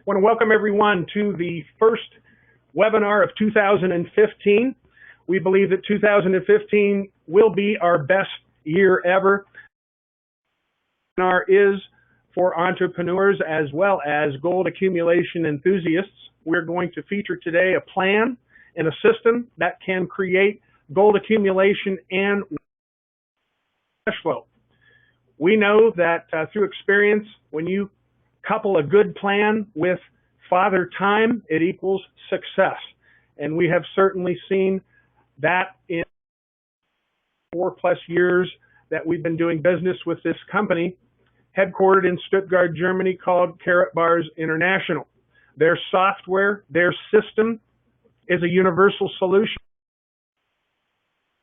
want to welcome everyone to the first webinar of 2015. We believe that 2015 will be our best year ever. The webinar is for entrepreneurs as well as gold accumulation enthusiasts. We're going to feature today a plan and a system that can create gold accumulation and cash flow. We know that through experience, when you couple a good plan with Father Time, it equals success. And we have certainly seen that in 4+ years that we've been doing business with this company, headquartered in Stuttgart, Germany, called Karatbars International. Their software, their system is a universal solution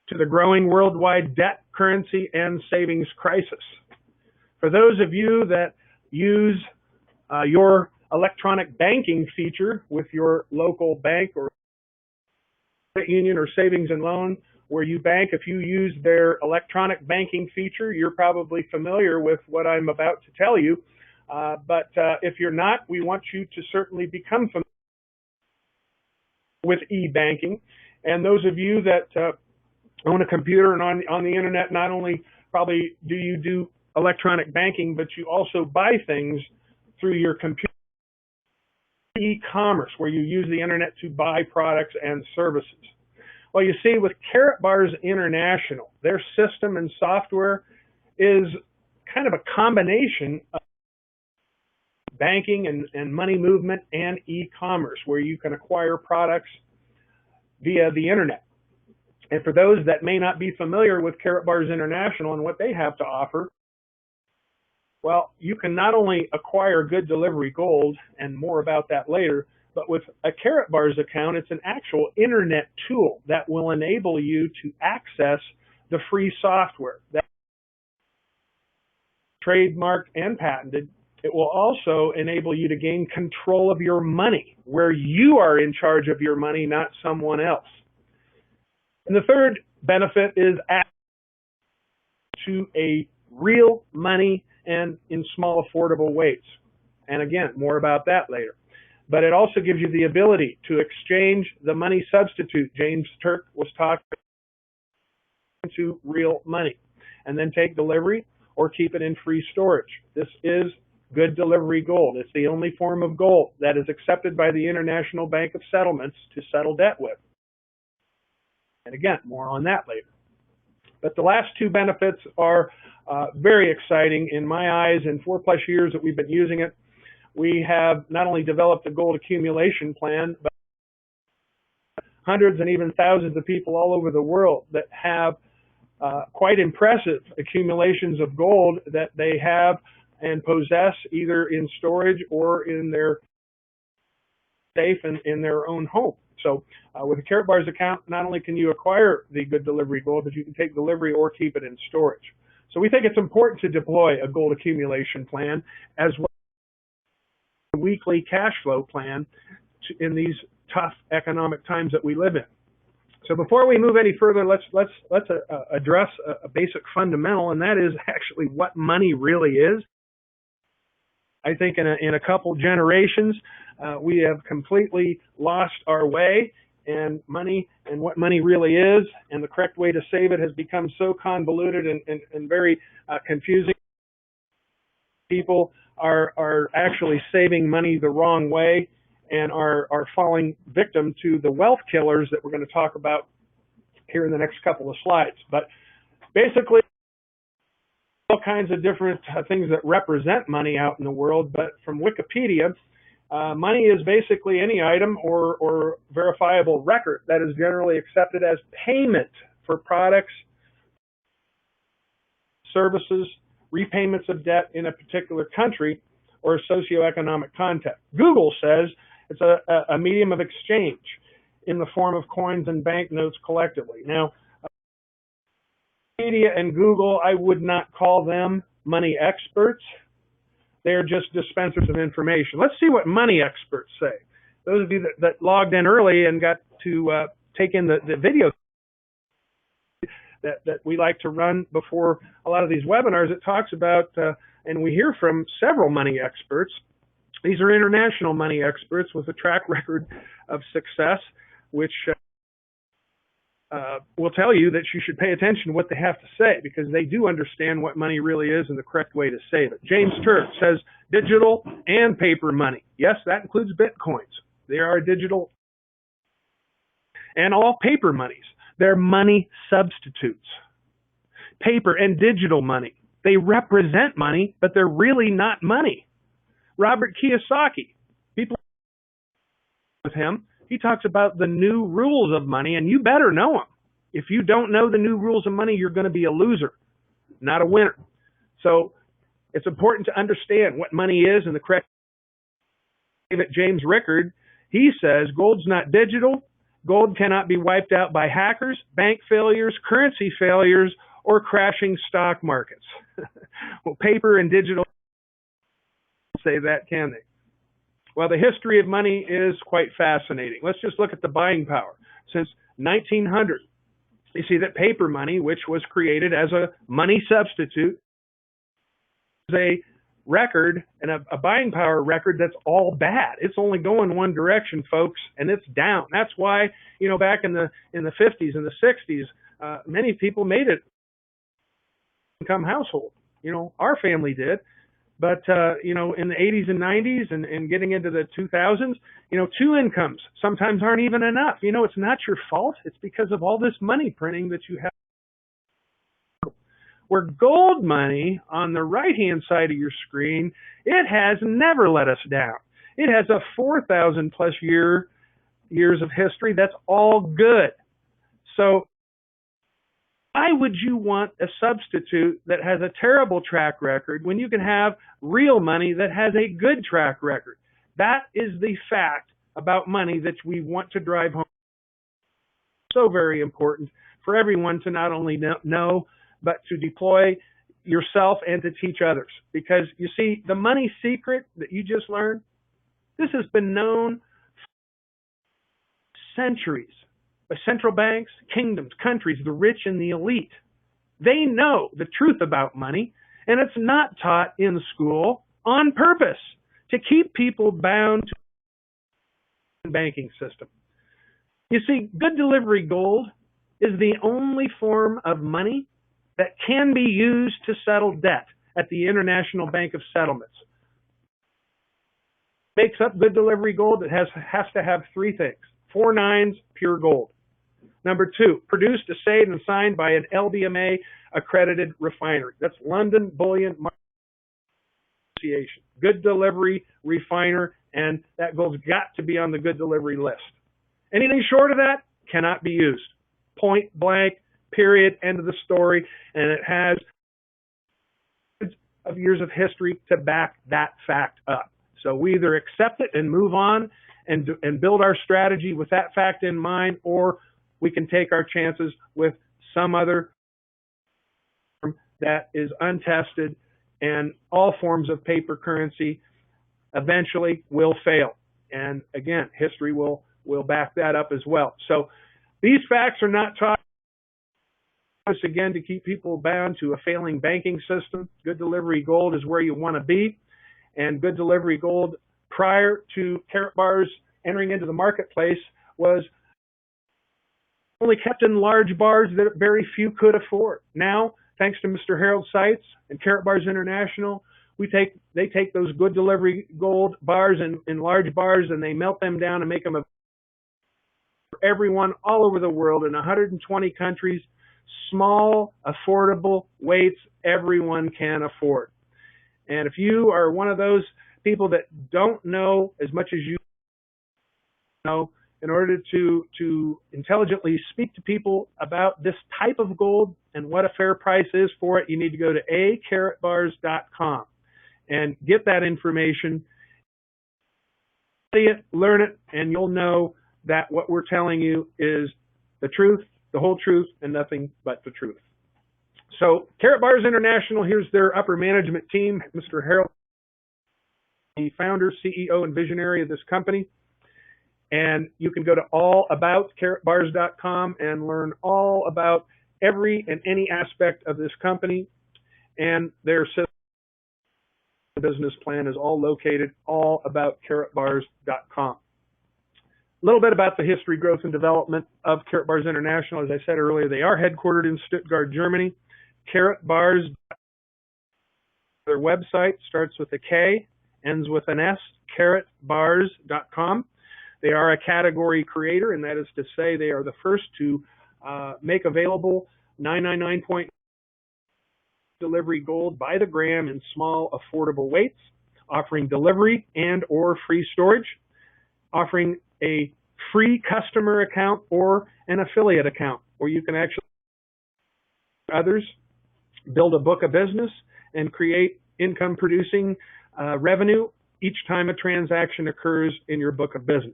to the growing worldwide debt, currency, and savings crisis. For those of you that use your electronic banking feature with your local bank or credit union or savings and loan where you bank, if you use their electronic banking feature, you're probably familiar with what I'm about to tell you. But if you're not, we want you to certainly become familiar with e-banking. And those of you that own a computer and on the internet, not only probably do you do electronic banking, but you also buy things through your computer. E-commerce, where you use the internet to buy products and services. Well, you see, with Karatbars International, their system and software is kind of a combination of banking and money movement and e-commerce, where you can acquire products via the internet. And for those that may not be familiar with Karatbars International and what they have to offer, well, you can not only acquire good delivery gold, and more about that later, but with a Karatbars account, it's an actual internet tool that will enable you to access the free software that's trademarked and patented. It will also enable you to gain control of your money, where you are in charge of your money, not someone else. And the third benefit is access to a real money and in small, affordable ways. And again, more about that later. But it also gives you the ability to exchange the money substitute James Turk was talking about into real money, and then take delivery or keep it in free storage. This is good delivery gold. It's the only form of gold that is accepted by the International Bank of Settlements to settle debt with. And again, more on that later. But the last two benefits are very exciting in my eyes. In 4+ years that we've been using it, we have not only developed a gold accumulation plan, but hundreds and even thousands of people all over the world that have quite impressive accumulations of gold that they have and possess either in storage or in their safe and in their own home. So with a Karatbars account, not only can you acquire the good delivery gold, but you can take delivery or keep it in storage. So we think it's important to deploy a gold accumulation plan as well as a weekly cash flow plan in these tough economic times that we live in. So before we move any further, let's address a basic fundamental, and that is actually what money really is. I think in a couple generations, we have completely lost our way, and money and what money really is and the correct way to save it has become so convoluted and very confusing. People are actually saving money the wrong way and are falling victim to the wealth killers that we're going to talk about here in the next couple of slides. But basically, all kinds of different things that represent money out in the world, but from Wikipedia, money is basically any item or verifiable record that is generally accepted as payment for products, services, repayments of debt in a particular country or socioeconomic context. Google says it's a medium of exchange in the form of coins and banknotes collectively. Now, Wikipedia and Google, I would not call them money experts. They're just dispensers of information. Let's see what money experts say. Those of you that logged in early and got to take in the video that we like to run before a lot of these webinars, it talks about, and we hear from several money experts, These are international money experts with a track record of success, which will tell you that you should pay attention to what they have to say, because they do understand what money really is and the correct way to save it. James Turk says digital and paper money. Yes, that includes bitcoins. They are digital and all paper monies. They're money substitutes. Paper and digital money. They represent money, but they're really not money. Robert Kiyosaki, people with him, he talks about the new rules of money, and you better know them. If you don't know the new rules of money, you're going to be a loser, not a winner. So it's important to understand what money is and the correct. James Rickard, he says gold's not digital. Gold cannot be wiped out by hackers, bank failures, currency failures, or crashing stock markets. Well, paper and digital say that, can they? Well, the history of money is quite fascinating. Let's just look at the buying power. Since 1900, you see that paper money, which was created as a money substitute, is a record and a buying power record that's all bad. It's only going one direction, folks, and it's down. That's why, back in the 50s and the 60s, many people made it income household. Our family did. But, in the 80s and 90s and getting into the 2000s, two incomes sometimes aren't even enough. It's not your fault. It's because of all this money printing that you have. Where gold money on the right-hand side of your screen, it has never let us down. It has a 4,000 plus years of history. That's all good. So why would you want a substitute that has a terrible track record when you can have real money that has a good track record? That is the fact about money that we want to drive home. So very important for everyone to not only know, but to deploy yourself and to teach others. Because you see, the money secret that you just learned, this has been known for centuries. By central banks, kingdoms, countries, the rich and the elite. They know the truth about money, and it's not taught in school on purpose to keep people bound to the banking system. You see, good delivery gold is the only form of money that can be used to settle debt at the International Bank of Settlements. Makes up good delivery gold. It has to have three things. 4 nines, pure gold. Number 2, produced, assayed, and signed by an LBMA accredited refinery. That's London Bullion Market Association. Good delivery refiner, and that gold's got to be on the good delivery list. Anything short of that cannot be used. Point blank, period, end of the story. And it has of years of history to back that fact up. So we either accept it and move on and build our strategy with that fact in mind, or we can take our chances with some other that is untested, and all forms of paper currency eventually will fail. And again, history will back that up as well. So these facts are not taught again to keep people bound to a failing banking system. Good delivery gold is where you want to be, and good delivery gold prior to Karatbars entering into the marketplace was only kept in large bars that very few could afford. Now, thanks to Mr. Harold Seitz and Karatbars International, they take those good delivery gold bars in large bars, and they melt them down and make them for everyone all over the world in 120 countries. Small, affordable weights everyone can afford. And if you are one of those people that don't know as much as you know, in order to intelligently speak to people about this type of gold and what a fair price is for it, you need to go to akaratbars.com and get that information, study it, learn it, and you'll know that what we're telling you is the truth, the whole truth, and nothing but the truth. So Karatbars International, here's their upper management team, Mr. Harold, the founder, CEO, and visionary of this company. And you can go to allaboutkaratbars.com and learn all about every and any aspect of this company and their system business plan is all located all about Karatbars.com. A little bit about the history, growth, and development of Karatbars International. As I said earlier, they are headquartered in Stuttgart, Germany. Karatbars, their website starts with a K, ends with an S, karatbars.com. They are a category creator, and that is to say they are the first to make available 999 delivery gold by the gram in small, affordable weights, offering delivery and or free storage, offering a free customer account or an affiliate account where you can actually others, build a book of business, and create income producing revenue each time a transaction occurs in your book of business.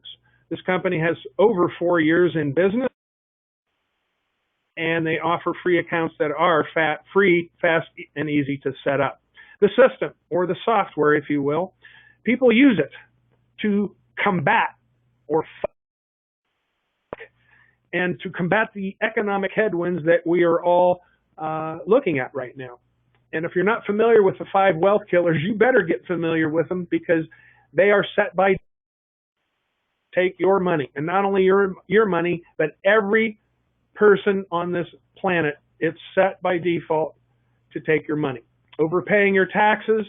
This company has over 4 years in business, and they offer free accounts that are free, fast, and easy to set up. The system, or the software, if you will, people use it to combat or fight and to combat the economic headwinds that we are all looking at right now. And if you're not familiar with the 5 wealth killers, you better get familiar with them, because they are set by take your money, and not only your money, but every person on this planet. It's set by default to take your money. Overpaying your taxes,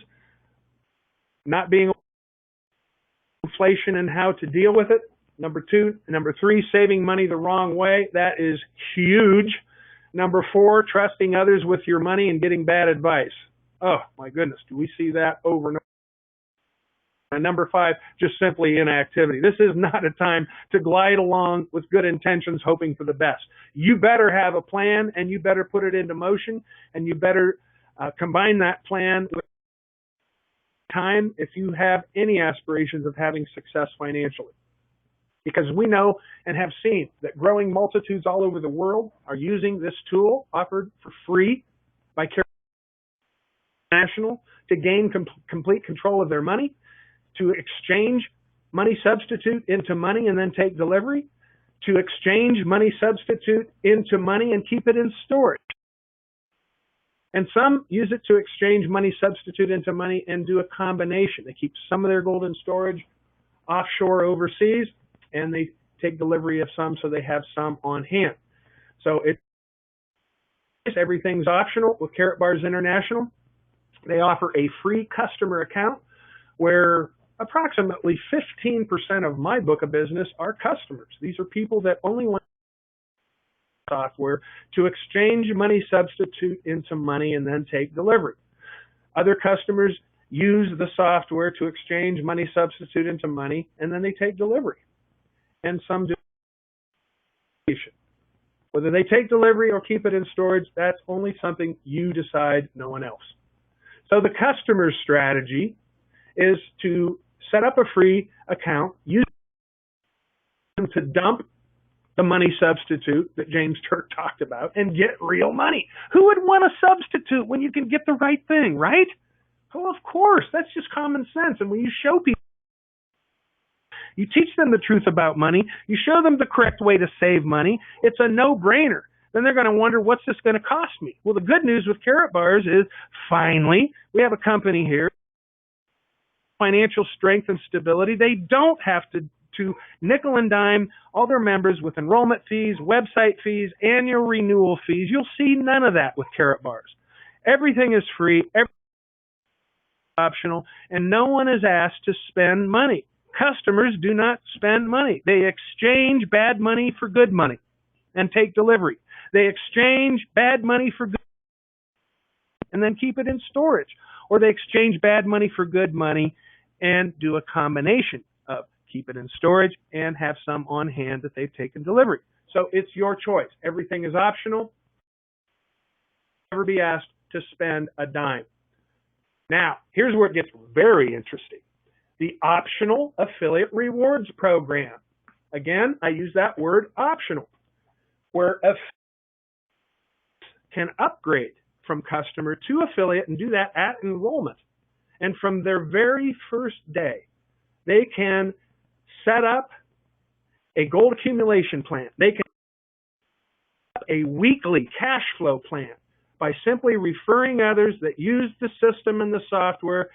not being inflation and how to deal with it. Number 2. Number 3, saving money the wrong way. That is huge. Number 4, trusting others with your money and getting bad advice. Oh my goodness, do we see that over and over? And number 5, just simply inactivity. This is not a time to glide along with good intentions, hoping for the best. You better have a plan, and you better put it into motion, and you better combine that plan with time if you have any aspirations of having success financially. Because we know and have seen that growing multitudes all over the world are using this tool offered for free by Karatbars International to gain complete control of their money, to exchange money substitute into money and then take delivery, to exchange money substitute into money and keep it in storage. And some use it to exchange money substitute into money and do a combination. They keep some of their gold in storage offshore overseas, and they take delivery of some, so they have some on hand. So everything's optional with Karatbars International. They offer a free customer account where approximately 15% of my book of business are customers. These are people that only want software to exchange money substitute into money and then take delivery. Other customers use the software to exchange money substitute into money and then they take delivery. And some do. Whether they take delivery or keep it in storage, that's only something you decide, no one else. So the customer's strategy is to set up a free account, use them to dump the money substitute that James Turk talked about, and get real money. Who would want a substitute when you can get the right thing, right? Oh, of course. That's just common sense. And when you show people, you teach them the truth about money, you show them the correct way to save money, it's a no-brainer. Then they're going to wonder, what's this going to cost me? Well, the good news with Karatbars is, finally, we have a company here, financial strength and stability. They don't have to nickel and dime all their members with enrollment fees, website fees, annual renewal fees. You'll see none of that with Karatbars. Everything is free, everything is optional, and no one is asked to spend money. Customers do not spend money. They exchange bad money for good money and take delivery. They exchange bad money for good and then keep it in storage. Or they exchange bad money for good money and do a combination of keep it in storage and have some on hand that they've taken delivery. So it's your choice. Everything is optional. Never be asked to spend a dime. Now, here's where it gets very interesting. The optional affiliate rewards program. Again, I use that word optional, where affiliates can upgrade from customer to affiliate and do that at enrollment. And from their very first day, they can set up a gold accumulation plan. They can set up a weekly cash flow plan by simply referring others that use the system and the software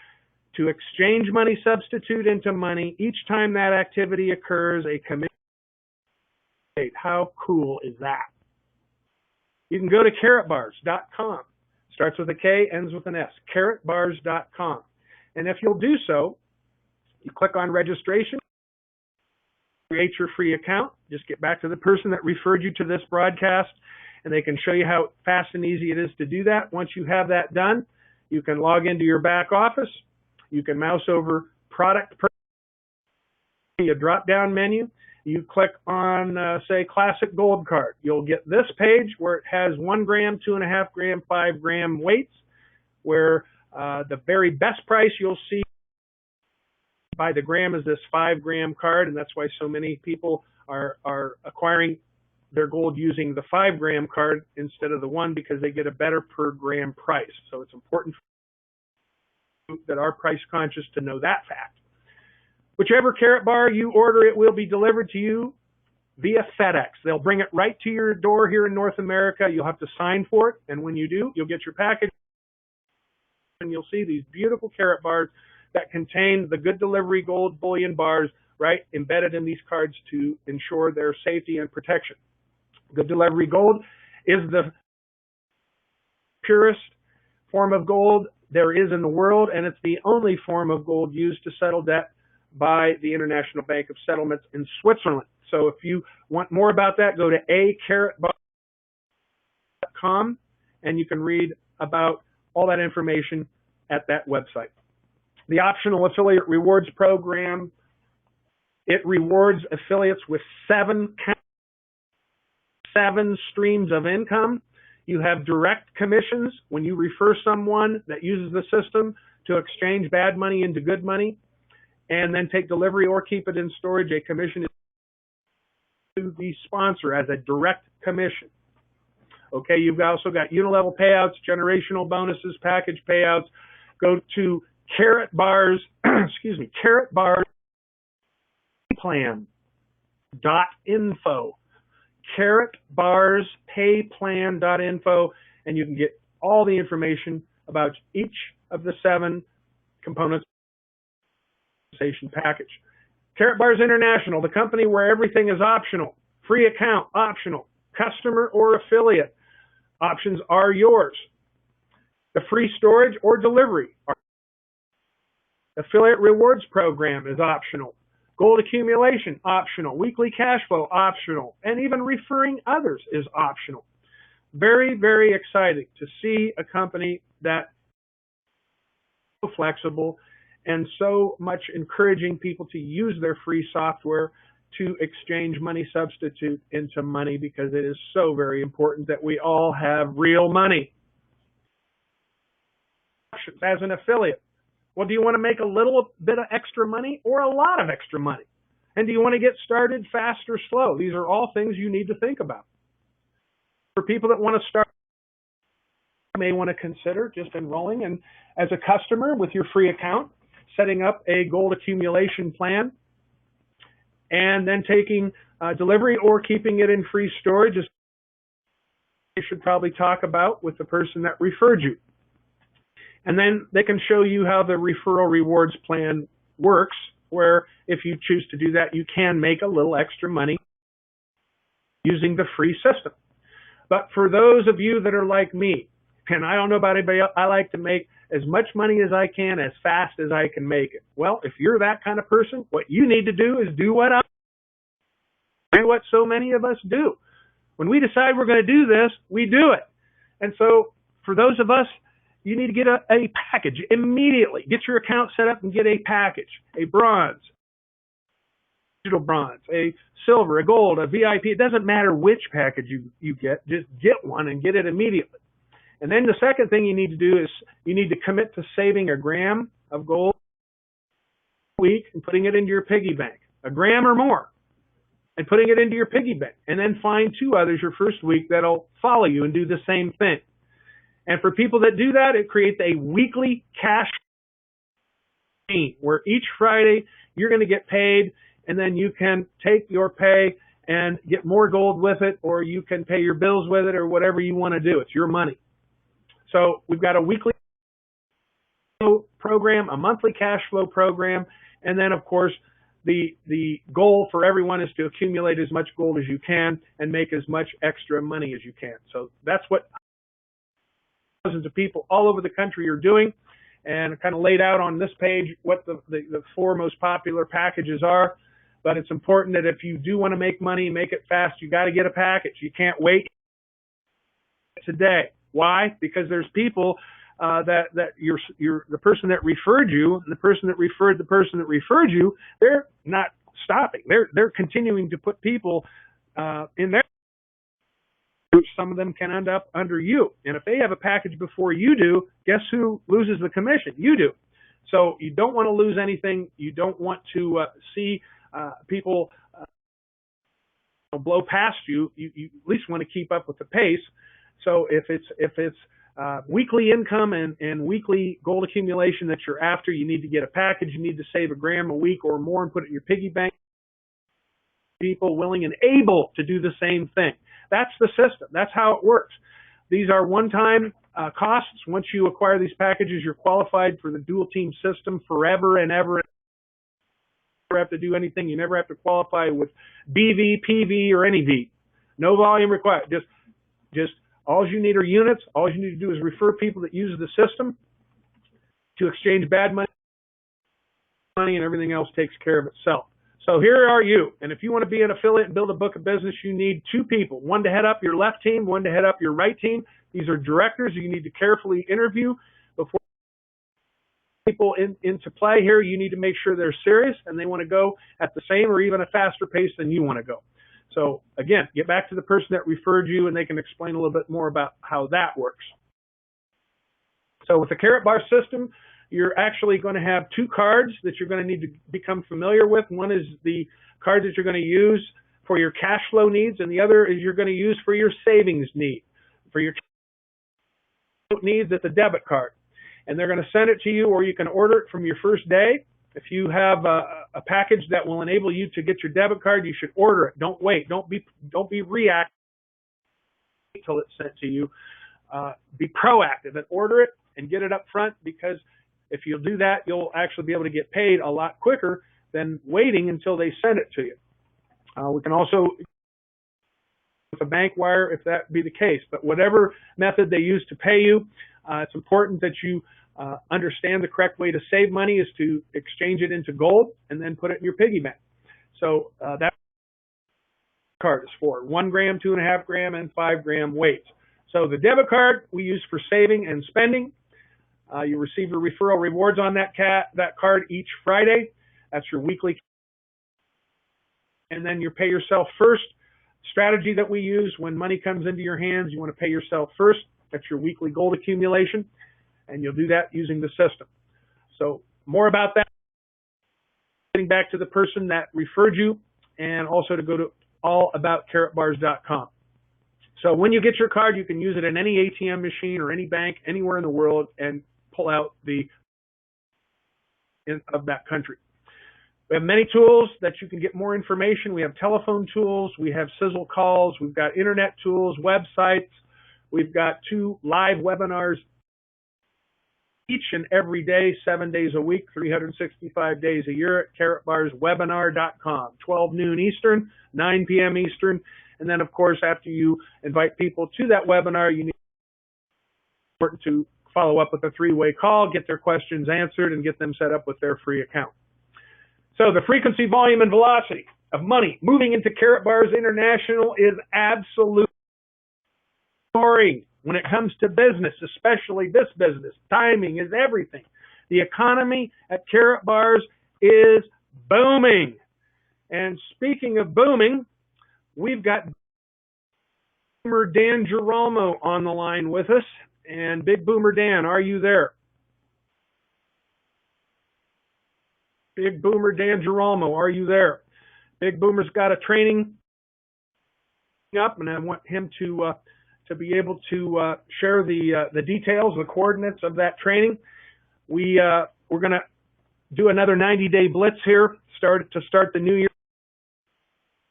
To exchange money substitute into money, each time that activity occurs, a commission. How cool is that? You can go to karatbars.com. Starts with a K, ends with an S. karatbars.com. And if you'll do so, you click on registration, create your free account. Just get back to the person that referred you to this broadcast, and they can show you how fast and easy it is to do that. Once you have that done, you can log into your back office. You can mouse over product, a drop-down menu. You click on, say, Classic Gold Card. You'll get this page where it has 1 gram, 2.5 gram, 5 gram weights, where the very best price you'll see by the gram is this 5 gram card, and that's why so many people are acquiring their gold using the 5 gram card instead of the 1, because they get a better per gram price. So it's important that are price conscious to know that fact. Whichever Karatbar you order, it will be delivered to you via FedEx. They'll bring it right to your door here in North America. You'll have to sign for it, and when you do, you'll get your package, and you'll see these beautiful Karatbars that contain the Good Delivery Gold bullion bars right embedded in these cards to ensure their safety and protection. Good Delivery Gold is the purest form of gold there is in the world, and it's the only form of gold used to settle debt by the International Bank of Settlements in Switzerland. So if you want more about that, go to akaratbar.com, and you can read about all that information at that website. The optional affiliate rewards program, it rewards affiliates with 7 streams of income. You have direct commissions when you refer someone that uses the system to exchange bad money into good money and then take delivery or keep it in storage. A commission is to the sponsor as a direct commission. Okay, you've also got unilevel payouts, generational bonuses, package payouts. Go to Karatbars, Karatbars plan.info. Karatbarspayplan.info, and you can get all the information about each of the 7 components of the compensation package. Karatbars International, the company where everything is optional. Free account, optional. Customer or affiliate, options are yours. The free storage or delivery. Affiliate rewards program is optional. Gold accumulation, optional. Weekly cash flow, optional. And even referring others is optional. Very, very exciting to see a company that is so flexible and so much encouraging people to use their free software to exchange money substitute into money, because it is so very important that we all have real money. As an affiliate, well, do you want to make a little bit of extra money or a lot of extra money? And do you want to get started fast or slow? These are all things you need to think about. For people that want to start, you may want to consider just enrolling and as a customer with your free account, setting up a gold accumulation plan, and then taking delivery or keeping it in free storage. You should probably talk about with the person that referred you. And then they can show you how the referral rewards plan works, where if you choose to do that, you can make a little extra money using the free system. But for those of you that are like me, and I don't know about anybody else, I like to make as much money as I can as fast as I can make it. Well, if you're that kind of person, what you need to do is do what so many of us do. When we decide we're going to do this, we do it. And so for those of us, you need to get a package immediately. Get your account set up and get a package, a bronze, digital bronze, a silver, a gold, a VIP. It doesn't matter which package you get. Just get one and get it immediately. And then the second thing you need to do is you need to commit to saving a gram of gold a week and putting it into your piggy bank, a gram or more, and putting it into your piggy bank. And then find 2 others your first week that'll follow you and do the same thing. And for people that do that, it creates a weekly cash machine where each Friday you're going to get paid, and then you can take your pay and get more gold with it, or you can pay your bills with it, or whatever you want to do. It's your money. So we've got a weekly program, a monthly cash flow program, and then of course the goal for everyone is to accumulate as much gold as you can and make as much extra money as you can. So that's what thousands of people all over the country are doing, and kind of laid out on this page what the 4 most popular packages are. But it's important that if you do want to make money, make it fast, you got to get a package. You can't wait today. Why? Because there's people that you're the person that referred you, and the person that referred the person that referred you, they're not stopping. They're continuing to put people in there. Some of them can end up under you. And if they have a package before you do, guess who loses the commission? You do. So you don't want to lose anything. You don't want to see people blow past you. You at least want to keep up with the pace. So if it's weekly income and weekly gold accumulation that you're after, you need to get a package. You need to save $1 gram a week or more and put it in your piggy bank. People willing and able to do the same thing. That's the system. That's how it works. These are one-time costs. Once you acquire these packages, you're qualified for the dual team system forever and ever. You never have to do anything. You never have to qualify with BV, PV, or any V. No volume required. Just all you need are units. All you need to do is refer people that use the system to exchange bad money, and everything else takes care of itself. So here are you. And if you want to be an affiliate and build a book of business, you need 2 people, one to head up your left team, one to head up your right team. These are directors you need to carefully interview before people into play here. You need to make sure they're serious and they want to go at the same or even a faster pace than you want to go. So again, get back to the person that referred you and they can explain a little bit more about how that works. So with the Karatbar system, you're actually going to have 2 cards that you're going to need to become familiar with. One is the card that you're going to use for your cash flow needs, and the other is you're going to use for your savings need. For your needs, it's a debit card. And they're going to send it to you, or you can order it from your first day. If you have a package that will enable you to get your debit card, you should order it. Don't wait. Don't be reactive until it's sent to you. Be proactive and order it and get it up front, because if you'll do that, you'll actually be able to get paid a lot quicker than waiting until they send it to you. We can also with a bank wire if that be the case. But whatever method they use to pay you, it's important that you understand the correct way to save money is to exchange it into gold and then put it in your piggy bank. So that card is for 1 gram, 2.5 gram, and 5 gram weights. So the debit card we use for saving and spending. You receive your referral rewards on that card each Friday. That's your weekly. And then your pay yourself first strategy that we use when money comes into your hands. You want to pay yourself first. That's your weekly gold accumulation. And you'll do that using the system. So more about that. Getting back to the person that referred you, and also to go to allaboutkaratbars.com. So when you get your card, you can use it in any ATM machine or any bank anywhere in the world and pull out of that country. We have many tools that you can get more information. We have telephone tools, we have sizzle calls, we've got internet tools, websites, we've got 2 live webinars each and every day, 7 days a week, 365 days a year at karatbarswebinar.com, 12 noon Eastern, 9 p.m. Eastern. And then, of course, after you invite people to that webinar, you need to follow up with a 3-way call, get their questions answered, and get them set up with their free account. So the frequency, volume, and velocity of money moving into Karatbars International is absolute story. When it comes to business, especially this business, timing is everything. The economy at Karatbars is booming. And speaking of booming, we've got Boomer Dan Girolamo on the line with us. And Big Boomer Dan, are you there? Big Boomer Dan Girolamo, are you there? Big Boomer's got a training up, and I want him to be able to share the details, the coordinates of that training. We're going to do another 90-day blitz here, to start the new year.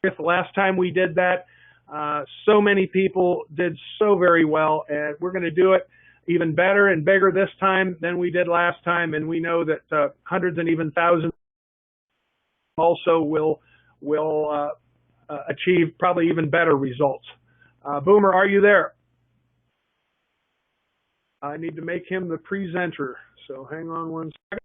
The last time we did that, so many people did so very well, and we're going to do it even better and bigger this time than we did last time, and we know that hundreds and even thousands also will achieve probably even better results. Boomer, are you there? I need to make him the presenter, so hang on one second.